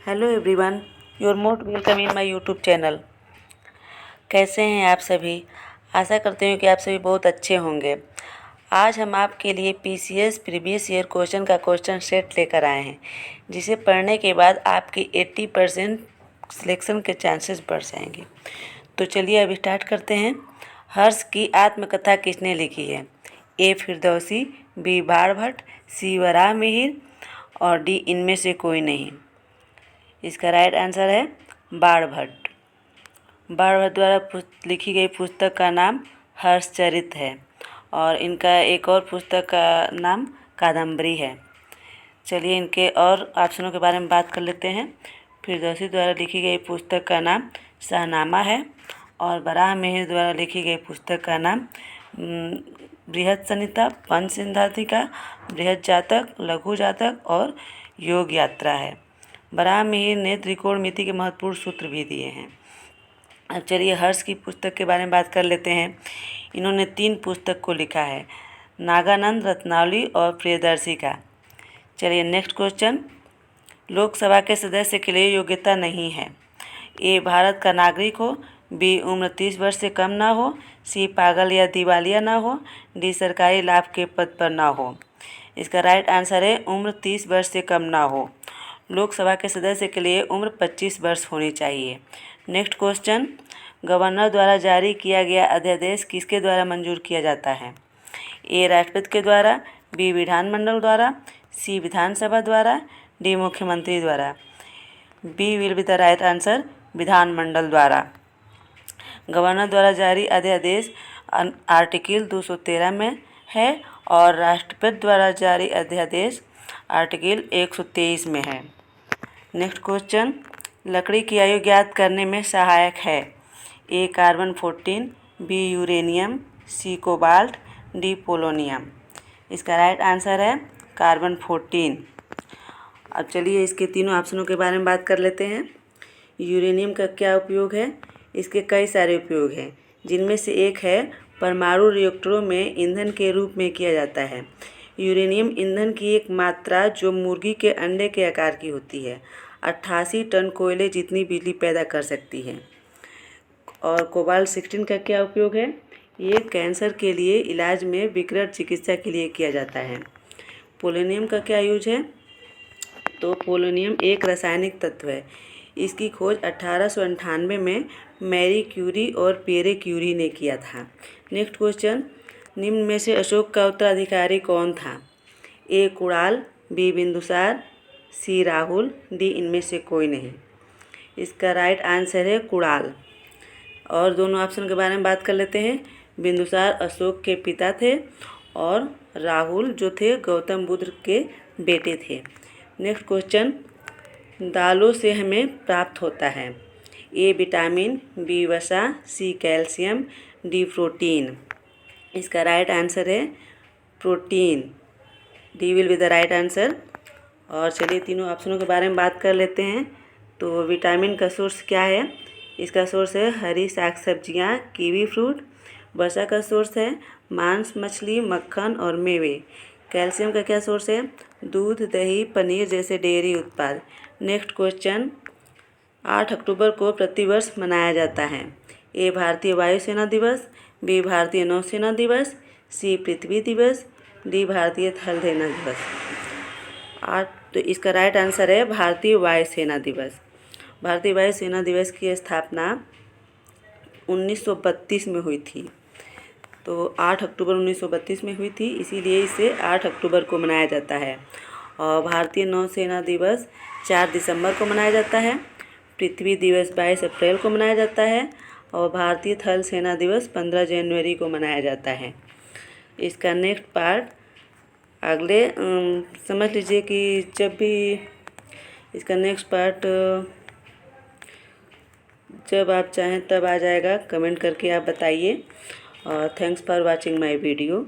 Hello everyone, your most welcome in my YouTube channel. कैसे हैं आप सभी? आशा करते हैं कि आप सभी बहुत अच्छे होंगे। आज हम आपके लिए पीसीएस प्रीवियस ईयर क्वेश्चन का क्वेश्चन सेट लेकर आए हैं, जिसे पढ़ने के बाद आपकी 80% सिलेक्शन के चांसेस बढ़ जाएंगे। तो चलिए अब स्टार्ट करते हैं। हर्ष की आत्मकथा किसने लिखी है? ए फिरदौसी, बी बाणभट्ट, सी वराह मिहिर और डी इनमें से कोई नहीं। इसका राइट आंसर है बाणभट्ट। बाणभट्ट द्वारा लिखी गई पुस्तक का नाम हर्षचरित है और इनका एक और पुस्तक का नाम कादम्बरी है। चलिए इनके और ऑप्शनों के बारे में बात कर लेते हैं। फिरदौसी द्वारा लिखी गई पुस्तक का नाम शाहनामा है और वराह मिहिर द्वारा लिखी गई पुस्तक का नाम बृहत्संहिता, पंचसिद्धांतिका, बृहत जातक, लघु जातक और योग यात्रा है। वराह मिहिर ने त्रिकोणमिति के महत्वपूर्ण सूत्र भी दिए हैं। अब चलिए हर्ष की पुस्तक के बारे में बात कर लेते हैं। इन्होंने 3 पुस्तक को लिखा है, नागानंद, रत्नावली और प्रियदर्शिका। चलिए नेक्स्ट क्वेश्चन। लोकसभा के सदस्य के लिए योग्यता नहीं है। ए भारत का नागरिक हो, बी उम्र 30 वर्ष से कम ना हो, सी पागल या दिवालिया ना हो, डी सरकारी लाभ के पद पर ना हो। इसका राइट आंसर है उम्र 30 वर्ष से कम ना हो। लोकसभा के सदस्य के लिए उम्र 25 वर्ष होनी चाहिए। Next question. गवर्नर द्वारा जारी किया गया अध्यादेश किसके द्वारा मंजूर किया जाता है? ए राष्ट्रपति के द्वारा, बी विधानमंडल द्वारा, सी विधानसभा द्वारा, डी मुख्यमंत्री द्वारा। B will be the right answer, विधानमंडल द्वारा। गवर्नर द्वारा जारी अध्यादेश आर्टिकल 213 में है और राष्ट्रपति द्वारा जारी अध्यादेश आर्टिकल 123 में है। Next question. लकड़ी की आयु ज्ञात करने में सहायक है। ए कार्बन 14, बी यूरेनियम, सी कोबाल्ट, डी पोलोनियम। इसका राइट आंसर है कार्बन 14। अब चलिए इसके तीनों ऑप्शनों के बारे में बात कर लेते हैं। यूरेनियम का क्या उपयोग है? इसके कई सारे उपयोग हैं, जिनमें से एक है परमाणु रिएक्टरों में ईंधन के रूप में किया जाता है। यूरेनियम ईंधन की एक मात्रा जो मुर्गी के अंडे के आकार की होती है, 88 टन कोयले जितनी बिजली पैदा कर सकती है। और कोबाल्ट 16 का क्या उपयोग है? ये कैंसर के लिए इलाज में विकिरण चिकित्सा के लिए किया जाता है। पोलोनियम का क्या यूज है? तो पोलोनियम एक रासायनिक तत्व है। इसकी खोज 1898 में मैरी क्यूरी और पियरे क्यूरी ने किया था। Next question. निम्न में से अशोक का उत्तराधिकारी कौन था? ए कुणाल, बी बिंदुसार, सी राहुल, डी इनमें से कोई नहीं। इसका राइट आंसर है कुणाल। और दोनों ऑप्शन के बारे में बात कर लेते हैं। बिंदुसार अशोक के पिता थे और राहुल जो थे गौतम बुद्ध के बेटे थे। Next question. दालों से हमें प्राप्त होता है। ए विटामिन, बी वसा, सी कैल्शियम, डी प्रोटीन। इसका राइट आंसर है protein. D will be the right answer. और चलिए तीनों ऑप्शनों के बारे में बात कर लेते हैं। तो विटामिन का सोर्स क्या है? इसका सोर्स है हरी साग सब्जियाँ, कीवी फ्रूट। वसा का सोर्स है मांस, मछली, मक्खन और मेवे। कैल्शियम का क्या सोर्स है? दूध, दही, पनीर जैसे डेयरी उत्पाद। Next question. 8 अक्टूबर को प्रतिवर्ष मनाया जाता है। ए भारतीय वायुसेना दिवस, बी भारतीय नौसेना दिवस, सी पृथ्वी दिवस, डी भारतीय थल सेना दिवस। तो इसका राइट आंसर है भारतीय वायुसेना दिवस। भारतीय वायुसेना दिवस की स्थापना 1932 में हुई थी। तो 8 अक्टूबर 1932 में हुई थी, इसीलिए इसे 8 अक्टूबर को मनाया जाता है। और भारतीय नौसेना दिवस 4 दिसंबर को मनाया जाता है। पृथ्वी दिवस 22 अप्रैल को मनाया जाता है और भारतीय थल सेना दिवस 15 जनवरी को मनाया जाता है। इसका नेक्स्ट पार्ट अगले समझ लीजिए कि जब भी इसका नेक्स्ट पार्ट जब आप चाहें तब आ जाएगा। कमेंट करके आप बताइए। और thanks for watching my video.